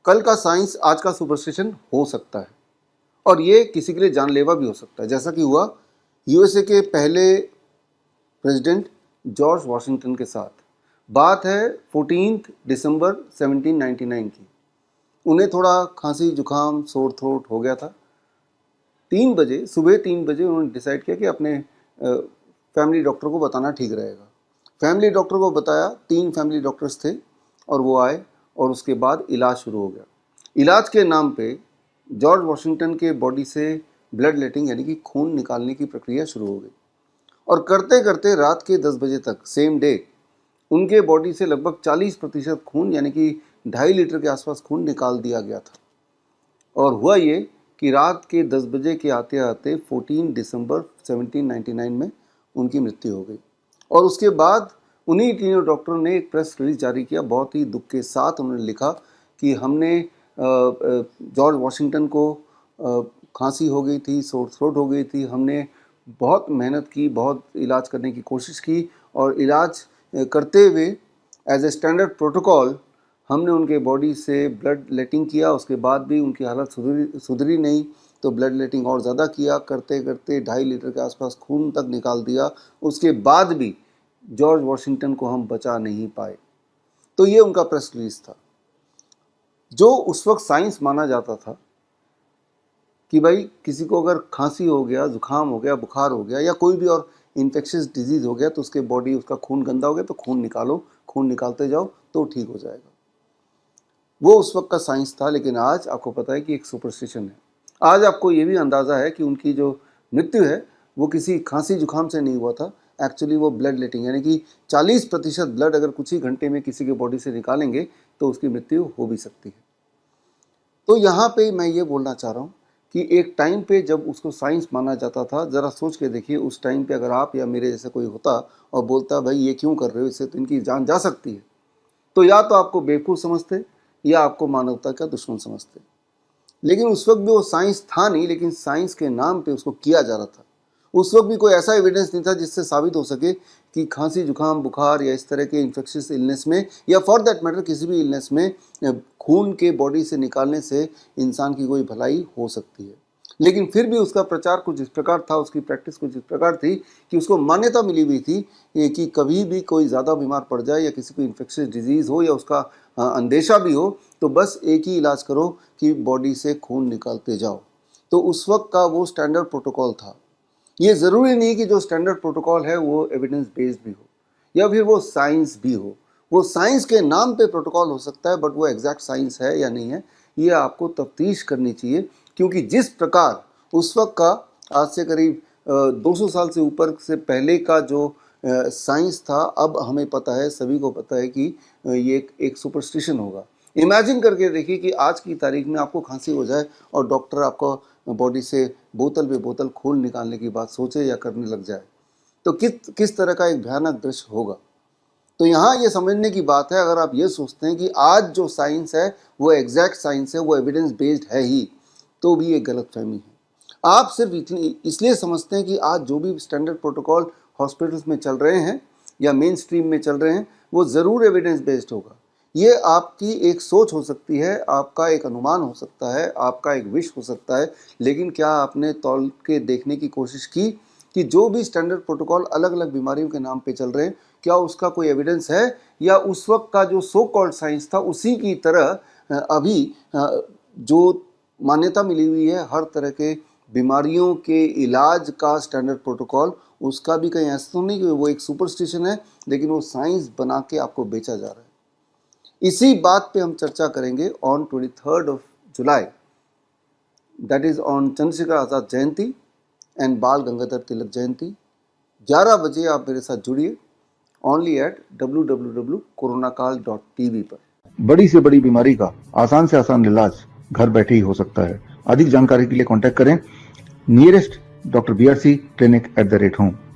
कल का साइंस आज का सुपरस्टिशन हो सकता है और ये किसी के लिए जानलेवा भी हो सकता है, जैसा कि हुआ यूएसए के पहले प्रेसिडेंट जॉर्ज वॉशिंगटन के साथ। बात है 14 दिसंबर 1799 की। उन्हें थोड़ा खांसी जुकाम सोर थ्रोट हो गया था। 3 बजे सुबह 3 बजे उन्होंने डिसाइड किया कि अपने फैमिली डॉक्टर को बताना ठीक रहेगा। फैमिली डॉक्टर को बताया, 3 फैमिली डॉक्टर्स थे और वो आए और उसके बाद इलाज शुरू हो गया। इलाज के नाम पे जॉर्ज वॉशिंगटन के बॉडी से ब्लड लेटिंग यानी कि खून निकालने की प्रक्रिया शुरू हो गई और करते करते रात के 10 बजे तक सेम डे उनके बॉडी से लगभग 40% खून यानी कि 2.5 लीटर के आसपास खून निकाल दिया गया था। और हुआ ये कि रात के 10 बजे के आते आते 14 दिसंबर 1799 में उनकी मृत्यु हो गई। और उसके बाद उन्हीं तीनों डॉक्टरों ने एक प्रेस रिलीज जारी किया। बहुत ही दुख के साथ उन्होंने लिखा कि हमने जॉर्ज वॉशिंगटन को खांसी हो गई थी, सोर थ्रोट हो गई थी, हमने बहुत मेहनत की, बहुत इलाज करने की कोशिश की और इलाज करते हुए एज ए स्टैंडर्ड प्रोटोकॉल हमने उनके बॉडी से ब्लड लेटिंग किया। उसके बाद भी उनकी हालत सुधरी नहीं तो ब्लड लेटिंग और ज़्यादा किया, करते करते 2.5 लीटर के आसपास खून तक निकाल दिया। उसके बाद भी जॉर्ज वॉशिंगटन को हम बचा नहीं पाए। तो ये उनका प्रेस रिलीज था। जो उस वक्त साइंस माना जाता था कि भाई किसी को अगर खांसी हो गया, जुकाम हो गया, बुखार हो गया या कोई भी और इन्फेक्शियस डिजीज़ हो गया तो उसके बॉडी उसका खून गंदा हो गया तो खून निकालो, खून निकालते जाओ तो ठीक हो जाएगा। वो उस वक्त का साइंस था। लेकिन आज आपको पता है कि एक सुपरस्टिशन है। आज आपको ये भी अंदाज़ा है कि उनकी जो मृत्यु है वो किसी खांसी जुकाम से नहीं हुआ था। एक्चुअली वो ब्लड लेटिंग यानी कि 40% ब्लड अगर कुछ ही घंटे में किसी के बॉडी से निकालेंगे तो उसकी मृत्यु हो भी सकती है। तो यहाँ पे मैं ये बोलना चाह रहा हूँ कि एक टाइम पे जब उसको साइंस माना जाता था, ज़रा सोच के देखिए उस टाइम पे अगर आप या मेरे जैसे कोई होता और बोलता भाई ये क्यों कर रहे हो, इससे तो इनकी जान जा सकती है, तो या तो आपको बेवकूफ़ समझते या आपको मानवता का दुश्मन समझते। लेकिन उस वक्त भी वो साइंस था नहीं, लेकिन साइंस के नाम पे उसको किया जा रहा था। उस वक्त भी कोई ऐसा एविडेंस नहीं था जिससे साबित हो सके कि खांसी जुकाम बुखार या इस तरह के इन्फेक्शियस इलनेस में या फॉर दैट मैटर किसी भी इलनेस में खून के बॉडी से निकालने से इंसान की कोई भलाई हो सकती है। लेकिन फिर भी उसका प्रचार कुछ इस प्रकार था, उसकी प्रैक्टिस कुछ इस प्रकार थी कि उसको मान्यता मिली हुई थी कि कभी भी कोई ज़्यादा बीमार पड़ जाए या किसी को इन्फेक्शियस डिजीज़ हो या उसका अंदेशा भी हो तो बस एक ही इलाज करो कि बॉडी से खून निकालते जाओ। तो उस वक्त का वो स्टैंडर्ड प्रोटोकॉल था। ये ज़रूरी नहीं कि जो स्टैंडर्ड प्रोटोकॉल है वो एविडेंस बेस्ड भी हो या फिर वो साइंस भी हो। वो साइंस के नाम पे प्रोटोकॉल हो सकता है, बट वो एग्जैक्ट साइंस है या नहीं है ये आपको तफ्तीश करनी चाहिए। क्योंकि जिस प्रकार उस वक्त का आज से करीब 200 साल से ऊपर से पहले का जो साइंस था, अब हमें पता है, सभी को पता है कि ये एक सुपरस्टिशन होगा। इमेजिन करके देखिए कि आज की तारीख में आपको खांसी हो जाए और डॉक्टर आपको बॉडी से बोतल पे बोतल खून निकालने की बात सोचे या करने लग जाए तो किस तरह का एक भयानक दृश्य होगा। तो यहाँ ये समझने की बात है, अगर आप ये सोचते हैं कि आज जो साइंस है वो एग्जैक्ट साइंस है, वो एविडेंस बेस्ड है ही, तो भी एक गलतफहमी है। आप सिर्फ इसलिए समझते हैं कि आज जो भी स्टैंडर्ड प्रोटोकॉल हॉस्पिटल्स में चल रहे हैं या मेन स्ट्रीम में चल रहे हैं वो ज़रूर एविडेंस बेस्ड होगा। ये आपकी एक सोच हो सकती है, आपका एक अनुमान हो सकता है, आपका एक विश हो सकता है, लेकिन क्या आपने तौल के देखने की कोशिश की कि जो भी स्टैंडर्ड प्रोटोकॉल अलग अलग बीमारियों के नाम पे चल रहे हैं क्या उसका कोई एविडेंस है या उस वक्त का जो सो कॉल्ड साइंस था उसी की तरह अभी जो मान्यता मिली हुई है हर तरह के बीमारियों के इलाज का स्टैंडर्ड प्रोटोकॉल, उसका भी कहीं ऐसा तो नहीं कि वो एक सुपरस्टिशन है लेकिन वो साइंस बना के आपको बेचा जा रहा है। इसी बात पे हम चर्चा करेंगे on 23 July, that is on Chandrashekhar Azad Jayanti and बाल गंगाधर तिलक जयंती। 11 बजे आप मेरे साथ जुड़िए ओनली एट www.coronakal.tv पर। बड़ी से बड़ी बीमारी का आसान से आसान इलाज घर बैठे ही हो सकता है। अधिक जानकारी के लिए कांटेक्ट करें nearest doctor BRC clinic @home।